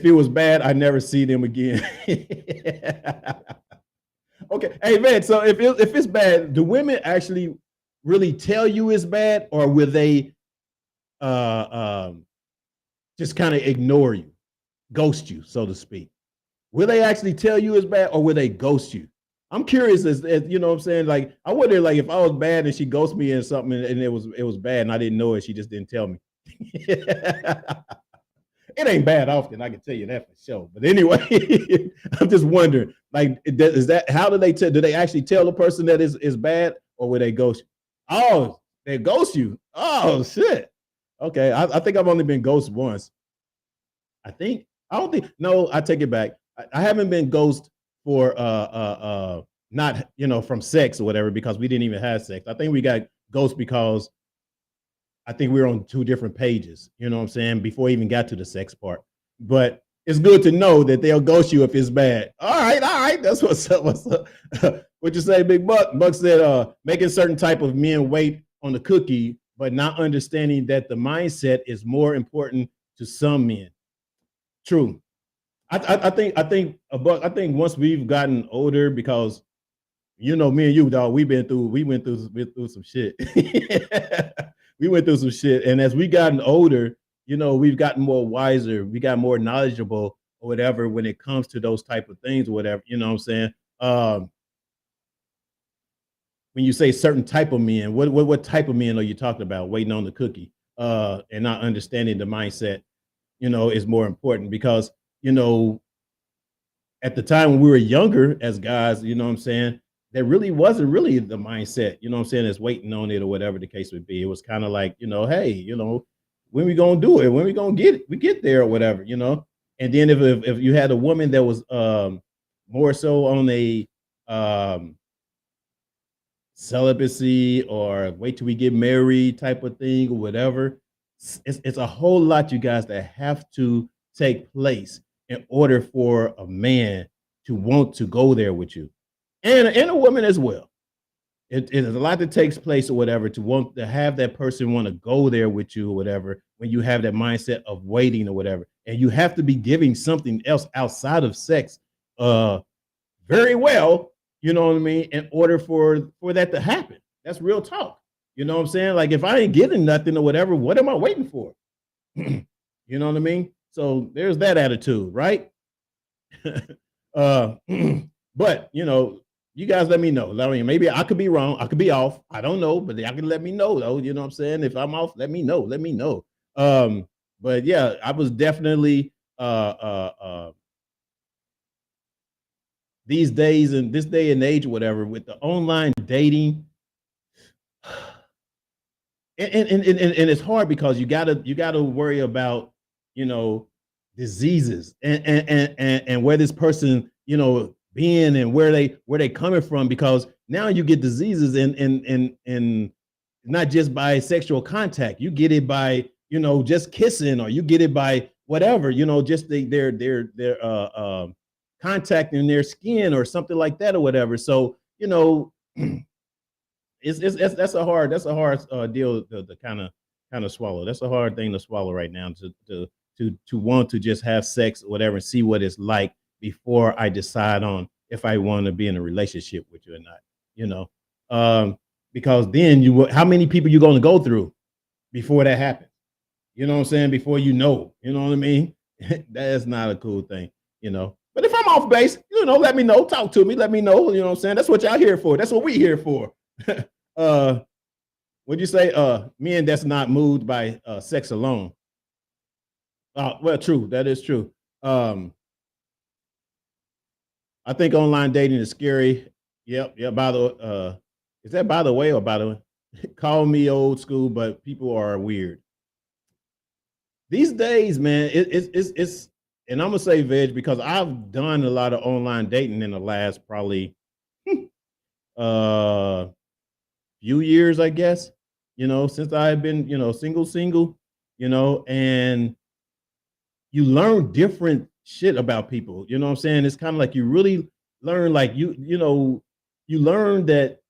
it was bad, I never see them again. Okay, hey man. So if it's bad, do women actually really tell you it's bad, or will they just kind of ignore you, ghost you, so to speak? Will they actually tell you it's bad, or will they ghost you? I'm curious as you know what I'm saying. Like I wonder, like if I was bad and she ghosted me and something, and it was bad and I didn't know it, she just didn't tell me. It ain't bad often, I can tell you that for sure. But anyway, I'm just wondering, like, is that how do they tell? Do they actually tell the person that is bad, or will they ghost you? Oh, they ghost you. Oh shit. Okay, I think I've only been ghosted once. I don't think. No, I take it back. I haven't been ghosted for not, you know, from sex or whatever, because we didn't even have sex. I think we got ghosted because I think we were on two different pages, you know what I'm saying, before we even got to the sex part. But it's good to know that they'll ghost you if it's bad. All right. That's what's up. What's up? What you say, Big Buck? Buck said, making certain type of men wait on the cookie, but not understanding that the mindset is more important to some men. True. I think Buck. I think once we've gotten older, because you know, me and you, dog, we went through some shit. We went through some shit, and as we gotten older, you know, we've gotten more wiser, we got more knowledgeable or whatever when it comes to those type of things or whatever. You know what I'm saying? When you say certain type of men, what type of men are you talking about? Waiting on the cookie, and not understanding the mindset, you know, is more important because, you know, at the time when we were younger as guys, you know what I'm saying, there really wasn't really the mindset, you know what I'm saying, as waiting on it or whatever the case would be. It was kind of like, you know, hey, you know, when we gonna do it, when we gonna get it, we get there or whatever, you know. And then if you had a woman that was more so on a celibacy or wait till we get married type of thing or whatever, it's a whole lot, you guys, that have to take place in order for a man to want to go there with you, and a woman as well. It is a lot that takes place or whatever to want to have that person want to go there with you or whatever, when you have that mindset of waiting or whatever. And you have to be giving something else outside of sex very well, you know what I mean, in order for that to happen. That's real talk. You know what I'm saying? Like if I ain't getting nothing or whatever, what am I waiting for? You know what I mean? So there's that attitude, right? But you know, you guys let me know. I mean, maybe I could be wrong, I could be off. I don't know, but y'all can let me know though. You know what I'm saying? If I'm off, let me know. Let me know. But yeah, I was definitely these days and this day and age, whatever, with the online dating. And it's hard because you gotta worry about, you know, diseases and where this person, you know, being and where they coming from, because now you get diseases and not just by sexual contact, you get it by, you know, just kissing, or you get it by whatever, you know, just their contacting their skin or something like that or whatever. So, you know, it's that's a hard deal to kind of swallow. That's a hard thing to swallow right now, to want to just have sex or whatever and see what it's like before I decide on if I want to be in a relationship with you or not, you know. Because then how many people you going to go through before that happens? You know what I'm saying? Before you know what I mean? That's not a cool thing, you know. But if I'm off base, you know, let me know, talk to me, let me know, you know what I'm saying? That's what y'all here for. That's what we here for. What'd you say? Men that's not moved by sex alone. Well, true. That is true. I think online dating is scary. Yep. Yeah. By the is that by the way or by the way? Call me old school, but people are weird. these days, man, it's and I'm gonna say Veg because I've done a lot of online dating in the last probably uh few years, I guess, since I've been, single, and you learn different shit about people. You know what I'm saying? It's kind of like you really learn, like you learn that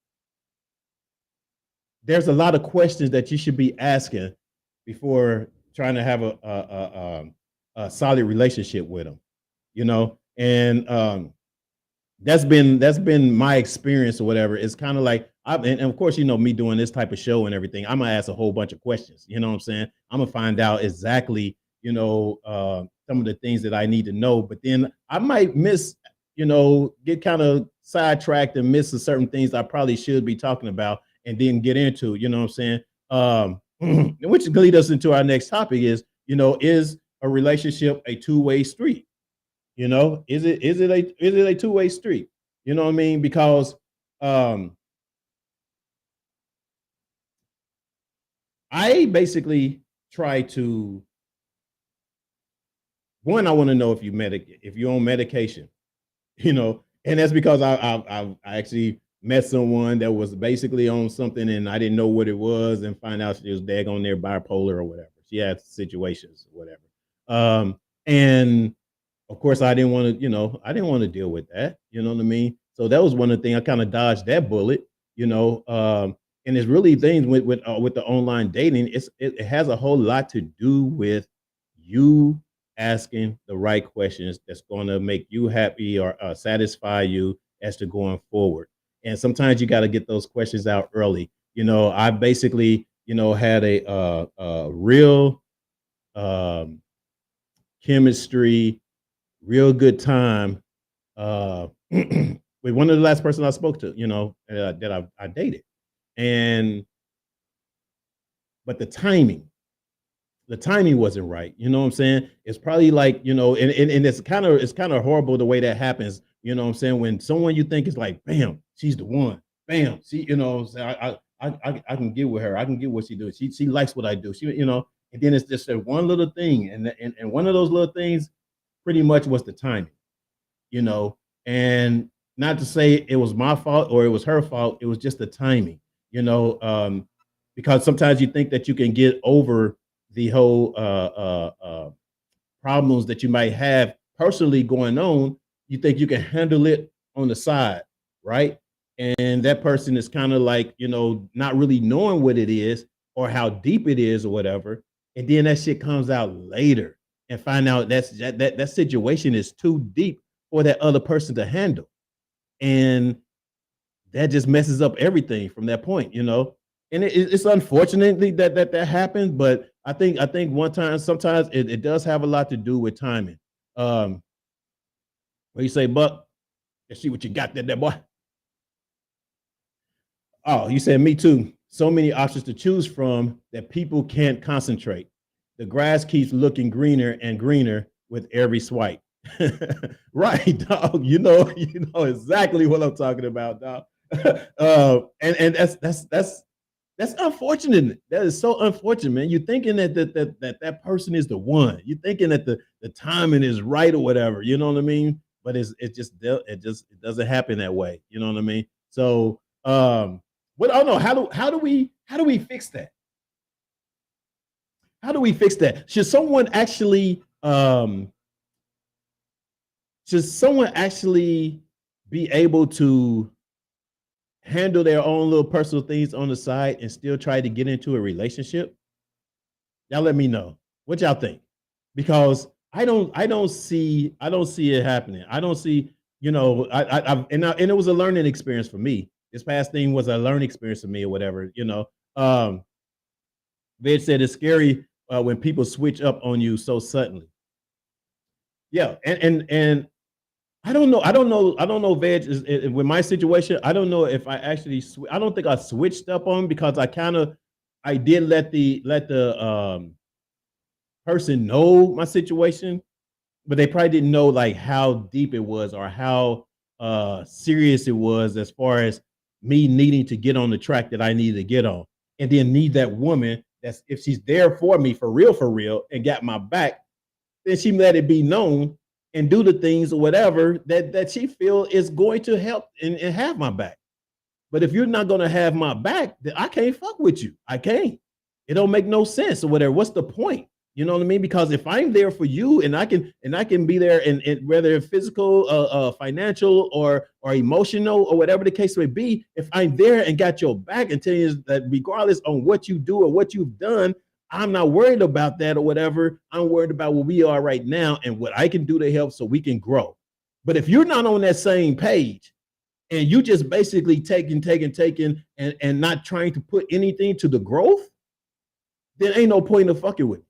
there's a lot of questions that you should be asking before trying to have a solid relationship with them, and that's been my experience or whatever. It's kind of like and of course, me doing this type of show and everything, I'm gonna ask a whole bunch of questions. You know what I'm saying? I'm gonna find out exactly, some of the things that I need to know, but then I might miss, get kind of sidetracked and miss the certain things I probably should be talking about and then get into, you know what I'm saying? Which leads us into our next topic is a relationship a two-way street? Is it a two-way street? You know what I mean? Because I basically try to I want to know if you're on medication, and that's because I actually met someone that was basically on something and I didn't know what it was and find out she was daggone near bipolar or whatever. She had situations, whatever. And of course, I didn't want to deal with that. You know what I mean? So that was one of the things I kind of dodged that bullet. And it's really things with the online dating. It has a whole lot to do with you asking the right questions that's going to make you happy or satisfy you as to going forward. And sometimes you got to get those questions out early. I basically had a real chemistry, real good time with one of the last person I spoke to, that I dated. But the timing wasn't right. You know what I'm saying? It's probably like, and it's kind of horrible the way that happens. You know what I'm saying? When someone you think is like, bam, she's the one. Bam, I can get with her. I can get what she does. She likes what I do. And then it's just that one little thing. And one of those little things pretty much was the timing, and not to say it was my fault or it was her fault. It was just the timing, because sometimes you think that you can get over the whole problems that you might have personally going on. You think you can handle it on the side, right? And that person is kind of like, not really knowing what it is or how deep it is or whatever. And then that shit comes out later and find out that situation is too deep for that other person to handle. And that just messes up everything from that point, And it's unfortunately that happens, but I think sometimes it does have a lot to do with timing. What you say, Buck? Let's see what you got there, boy. Oh, you said me too. So many options to choose from that people can't concentrate. The grass keeps looking greener and greener with every swipe. Right, dog. You know exactly what I'm talking about, dog. And that's unfortunate. That is so unfortunate, man. You're thinking that person is the one. You're thinking that the timing is right or whatever. You know what I mean? But it doesn't happen that way. You know what I mean? So what I don't know, how do we fix that? How do we fix that? Should someone actually be able to handle their own little personal things on the side and still try to get into a relationship? Y'all let me know what y'all think, because I don't see it happening. I don't see, and it was a learning experience for me. This past thing was a learning experience for me or whatever, Veg said it's scary when people switch up on you so suddenly. Yeah, and I don't know, Veg, with my situation. I don't know if I actually I don't think I switched up on him, because I did let the person know my situation, but they probably didn't know like how deep it was or how serious it was as far as me needing to get on the track that I needed to get on, and then need that woman that's if she's there for me for real, and got my back, then she let it be known and do the things or whatever that she feel is going to help and have my back. But if you're not going to have my back, then I can't fuck with you. I can't. It don't make no sense or whatever. What's the point? You know what I mean? Because if I'm there for you and I can be there and whether physical, financial or emotional or whatever the case may be, if I'm there and got your back and tell you that regardless on what you do or what you've done, I'm not worried about that or whatever. I'm worried about where we are right now and what I can do to help so we can grow. But if you're not on that same page and you just basically taking and not trying to put anything to the growth, then ain't no point in fucking with me.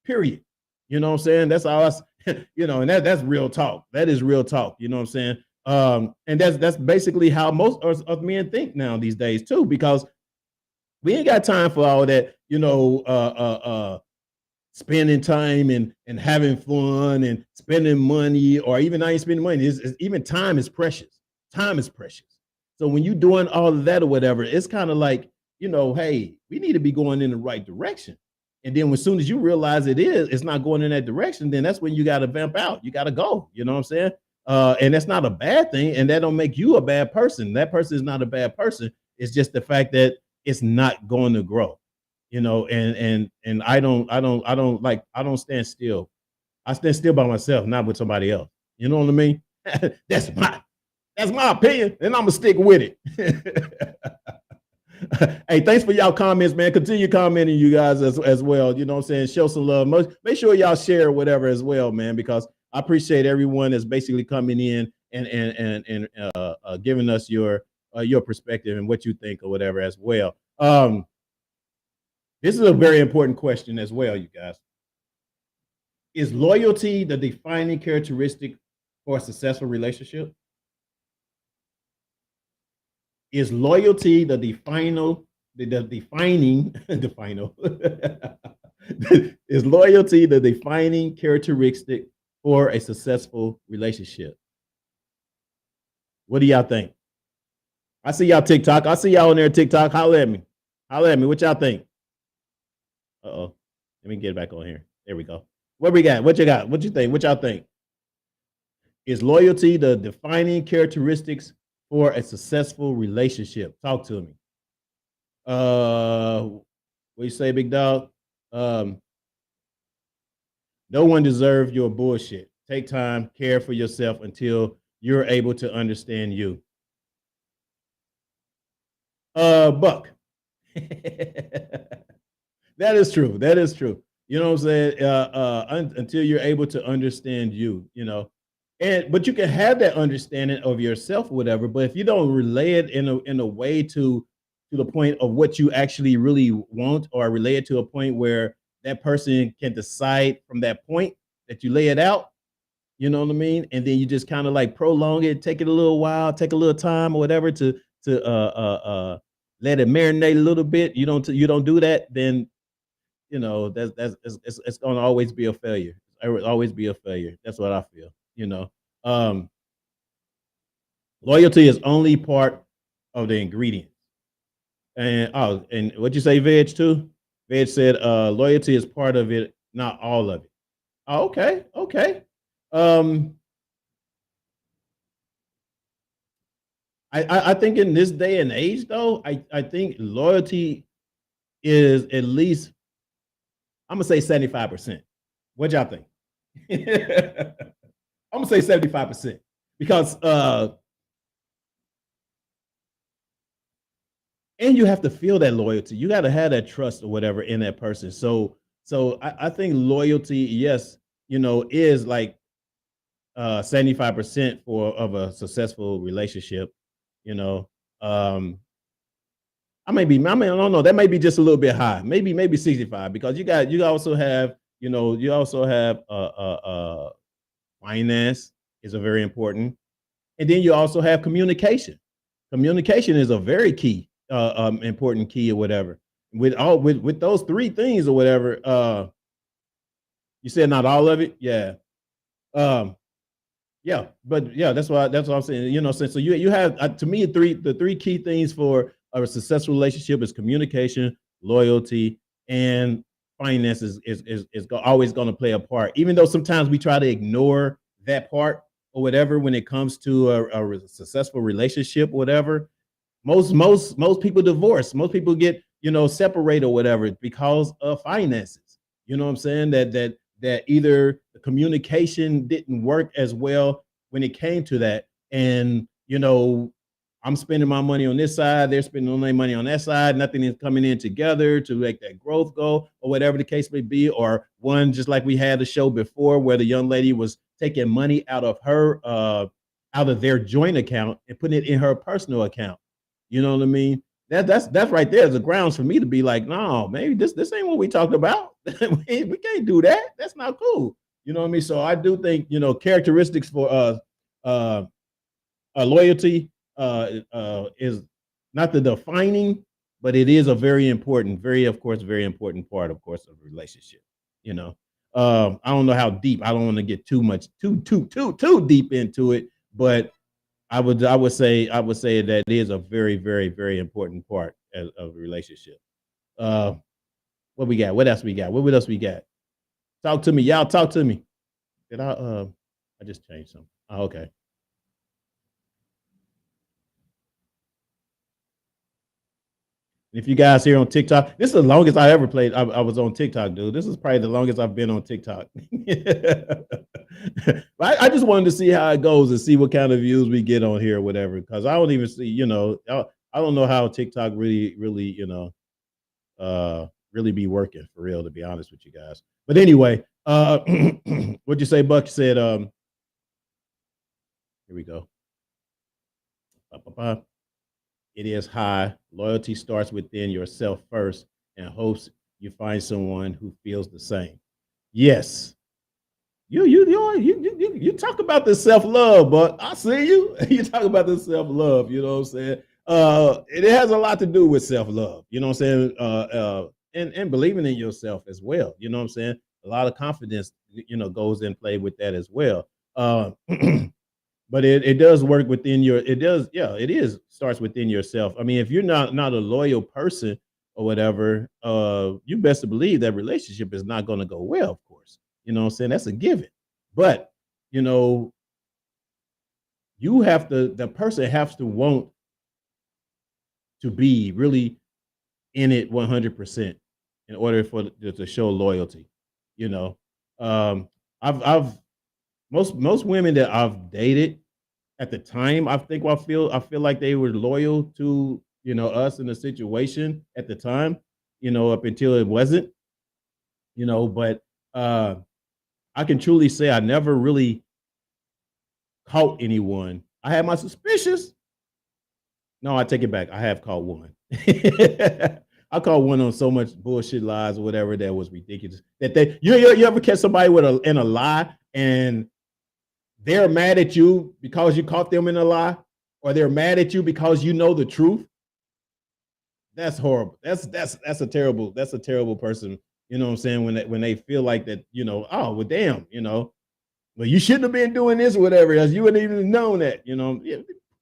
Period. You know what I'm saying? That's all us, and that's real talk. That is real talk. You know what I'm saying? And that's basically how most of men think now these days too, because we ain't got time for all that, spending time and having fun and spending money, or even not even spending money. Even time is precious. Time is precious. So when you're doing all of that or whatever, it's kind of like, hey, we need to be going in the right direction. And then as soon as you realize it's not going in that direction, then that's when you got to vamp out. You got to go. You know what I'm saying? And that's not a bad thing. And that don't make you a bad person. That person is not a bad person. It's just the fact that it's not going to grow, and I don't stand still. I stand still by myself, not with somebody else. You know what I mean? That's my opinion, and I'm gonna stick with it. Hey, thanks for y'all comments, man. Continue commenting, you guys, as well. You know what I'm saying? Show some love. Make sure y'all share whatever as well, man, because I appreciate everyone that's basically coming in and giving us your perspective and what you think or whatever as well. This is a very important question as well, you guys. Is loyalty the defining characteristic for a successful relationship? Is loyalty the defining is loyalty the defining characteristic for a successful relationship? What do y'all think? I see y'all TikTok. I see y'all on there TikTok. Holler at me. What y'all think? Uh-oh. Let me get back on here. There we go. What we got? What you got? What you think? What y'all think? Is loyalty the defining characteristics for a successful relationship? Talk to me. What you say, big dog? No one deserves your bullshit. Take time, care for yourself until you're able to understand you. Buck. That is true. You know what I'm saying? Until you're able to understand you, but you can have that understanding of yourself or whatever, but if you don't relay it in a way to the point of what you actually really want, or relay it to a point where that person can decide from that point that you lay it out, you know what I mean? And then you just kind of like prolong it, take it a little while, take a little time or whatever to let it marinate a little bit. You don't do that, then it's going to always be a failure. It will always be a failure. That's what I feel. Loyalty is only part of the ingredients. And what you say, Veg too? Veg said loyalty is part of it, not all of it. Oh, okay. I think in this day and age, though, I think loyalty is at least, I'm gonna say 75%. What y'all think? I'm gonna say 75% because and you have to feel that loyalty. You got to have that trust or whatever in that person. So I think loyalty, yes, is like 75% of a successful relationship. I don't know. That may be just a little bit high. Maybe 65, because you also have finance is a very important, and then you also have communication. Communication is a very key, important key or whatever. With those three things or whatever. You said not all of it, yeah. Yeah, but yeah, that's what I'm saying. So you have to me the three key things for a successful relationship is communication, loyalty, and finances is always going to play a part, even though sometimes we try to ignore that part or whatever when it comes to a successful relationship, whatever. Most people divorce. Most people get separated or whatever because of finances. You know what I'm saying? That either the communication didn't work as well when it came to that, and I'm spending my money on this side, they're spending all their money on that side. Nothing is coming in together to make that growth go, or whatever the case may be. Or one, just like we had the show before, where the young lady was taking money out of their joint account and putting it in her personal account. You know what I mean? That's right there is the grounds for me to be like, no, maybe this ain't what we talked about. we can't do that. That's not cool. You know what I mean? So I do think characteristics for loyalty is not the defining, but it is a very important part, of course, of a relationship. I don't know how deep. I don't want to get too deep into it, but I would say that it is a very, very, very important part of a relationship. What we got? What else we got? What else we got? Talk to me, y'all. Talk to me. Did I just changed something? Oh, okay. If you guys here on TikTok, this is the longest I ever played. I was on TikTok, dude. This is probably the longest I've been on TikTok. I just wanted to see how it goes and see what kind of views we get on here or whatever. Because I don't even see, I don't know how TikTok really, really be working for real, to be honest with you guys. But anyway, what'd you say, Buck? You said, here we go. It is high. Loyalty starts within yourself first, and hopes you find someone who feels the same. Yes. You talk about the self-love, but I see you. You talk about the self-love, you know what I'm saying? It has a lot to do with self-love, you know what I'm saying? And believing in yourself as well, you know what I'm saying? A lot of confidence, goes in play with that as well. But it does work within it starts within yourself. I mean, if you're not a loyal person or whatever, you best to believe that relationship is not going to go well, of course. You know what I'm saying? That's a given. But, the person has to want to be really in it 100% in order to show loyalty. I've most women that I've dated at the time, I feel like they were loyal to us in the situation at the time, up until it wasn't, but I can truly say I never really caught anyone. I had my suspicions. No, I take it back. I have caught one. I caught one on so much bullshit lies or whatever that was ridiculous. That you ever catch somebody in a lie and they're mad at you because you caught them in a lie, or they're mad at you because you know the truth? That's horrible. That's a terrible person. You know what I'm saying? When they feel like that, oh well, damn, well, you shouldn't have been doing this or whatever else. You wouldn't even known that,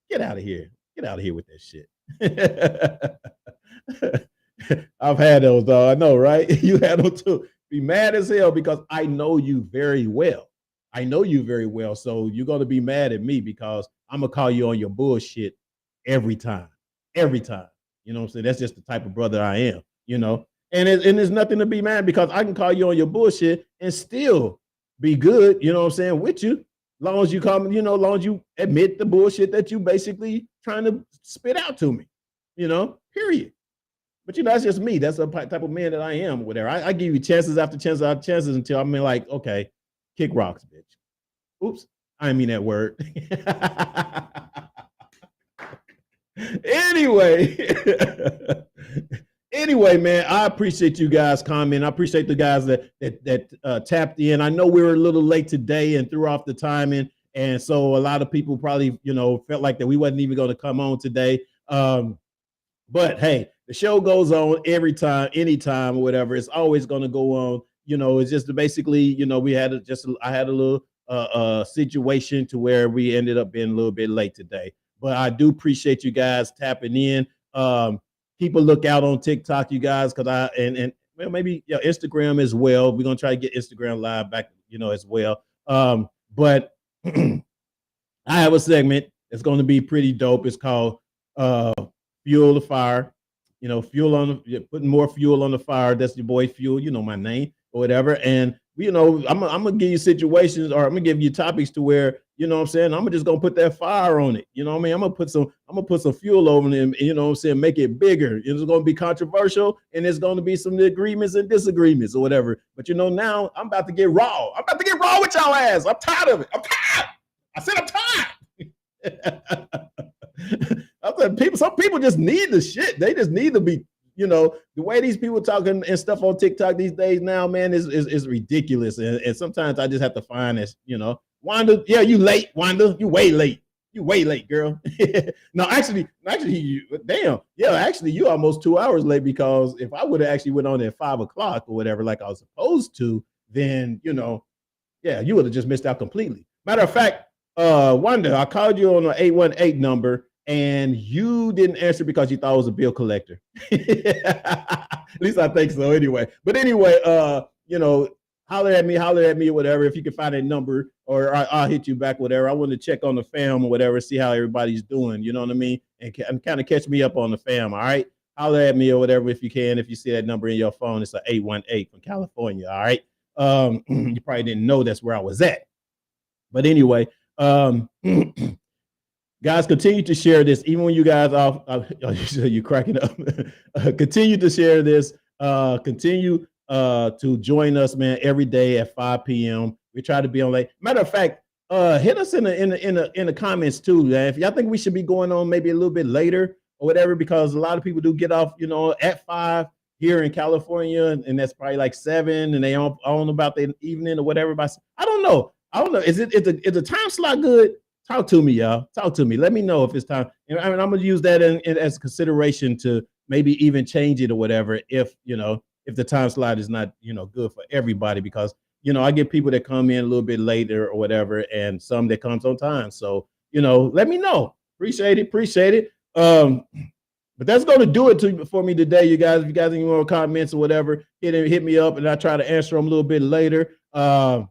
Get out of here. Get out of here with that shit. I've had those, though. I know, right? You had them too. Be mad as hell because I know you very well. So you're going to be mad at me because I'm going to call you on your bullshit every time. Every time. You know what I'm saying? That's just the type of brother I am, And there's nothing to be mad because I can call you on your bullshit and still be good, you know what I'm saying, with you. Long as you come, long as you admit the bullshit that you basically trying to spit out to me, period. But that's just me. That's the type of man that I am, or whatever. I give you chances after chances after chances until I'm like, okay, kick rocks, bitch. Oops, I didn't mean that word. Anyway, man, I appreciate you guys commenting. I appreciate the guys that tapped in. I know we were a little late today and threw off the timing, and so a lot of people probably, felt like that we wasn't even going to come on today. But hey, the show goes on every time, anytime, or whatever. It's always going to go on. It's just basically, I had a little situation to where we ended up being a little bit late today. But I do appreciate you guys tapping in. Keep a lookout on TikTok, you guys, because well, maybe Instagram as well. We're gonna try to get Instagram live back, as well. But I have a segment that's going to be pretty dope. It's called Fuel the Fire. Putting more fuel on the fire. That's your boy Fuel. You know my name or whatever. And I'm gonna give you situations, or I'm gonna give you topics to where I'm saying I'm just gonna put that fire on it. You know what I mean? I'm gonna put some fuel over them. Make it bigger. It's gonna be controversial, and it's gonna be some agreements and disagreements or whatever. But now I'm about to get raw. I'm about to get raw with y'all ass. I'm tired of it. I'm tired. I said I'm tired. Some people just need the shit. They just need to be, the way these people talking and stuff on TikTok these days now, man, is ridiculous. And sometimes I just have to find this, Wanda, yeah, you late, Wanda. You way late. You way late, girl. No, actually, damn. Yeah, actually, you almost 2 hours late, because if I would have actually went on at 5 o'clock or whatever, like I was supposed to, then, yeah, you would have just missed out completely. Matter of fact, Wanda, I called you on an 818 number, and you didn't answer because you thought it was a bill collector. At least I think so anyway. But anyway, holler at me or whatever. If you can find a number, or I'll hit you back, whatever. I want to check on the fam or whatever, see how everybody's doing. You know what I mean? And kind of catch me up on the fam, all right? Holler at me or whatever if you can. If you see that number in your phone, it's an 818 from California, all right? You probably didn't know that's where I was at. But anyway, guys, continue to share this. Even when you guys you're cracking up. Continue to share this. Continue to join us, man, every day at 5 p.m. We try to be on late. Matter of fact, hit us in the comments too, man. If y'all think we should be going on maybe a little bit later or whatever, because a lot of people do get off, at 5 here in California, and that's probably like 7, and they on about the evening or whatever. I don't know. Is the time slot good? Talk to me, y'all. Talk to me. Let me know if it's time. And I'm gonna use that as consideration to maybe even change it or whatever, if the time slot is not good for everybody, because I get people that come in a little bit later or whatever, and some that comes on time. So let me know. Appreciate it. But that's going to do it for me today, you guys. If you guys have any more comments or whatever, hit me up, and I try to answer them a little bit later. I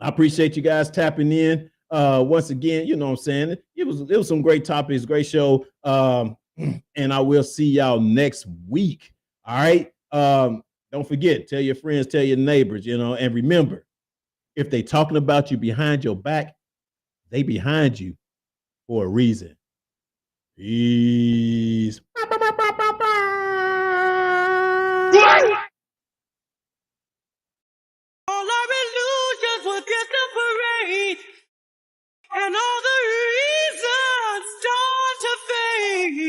appreciate you guys tapping in. Once again, you know what I'm saying? It was some great topics, great show. And I will see y'all next week. All right. Don't forget, tell your friends, tell your neighbors, and remember, if they talking about you behind your back, they behind you for a reason. Peace. All our illusions will get the parade, and all the reasons start to fade.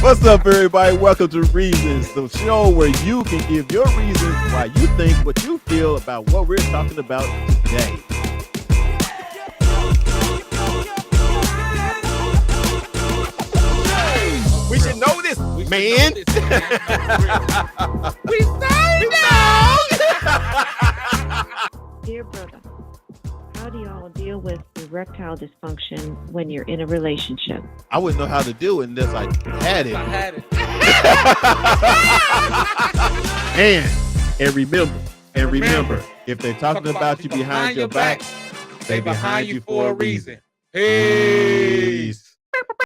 What's up, everybody? Welcome to Reasons, the show where you can give your reasons why you think what you feel about what we're talking about today. We should know this, man. We say no. Dear brother, how do y'all deal with erectile dysfunction when you're in a relationship? I wouldn't know how to do it unless I had it. And remember, if they're talking about you behind your back, they behind you for a reason. Hey.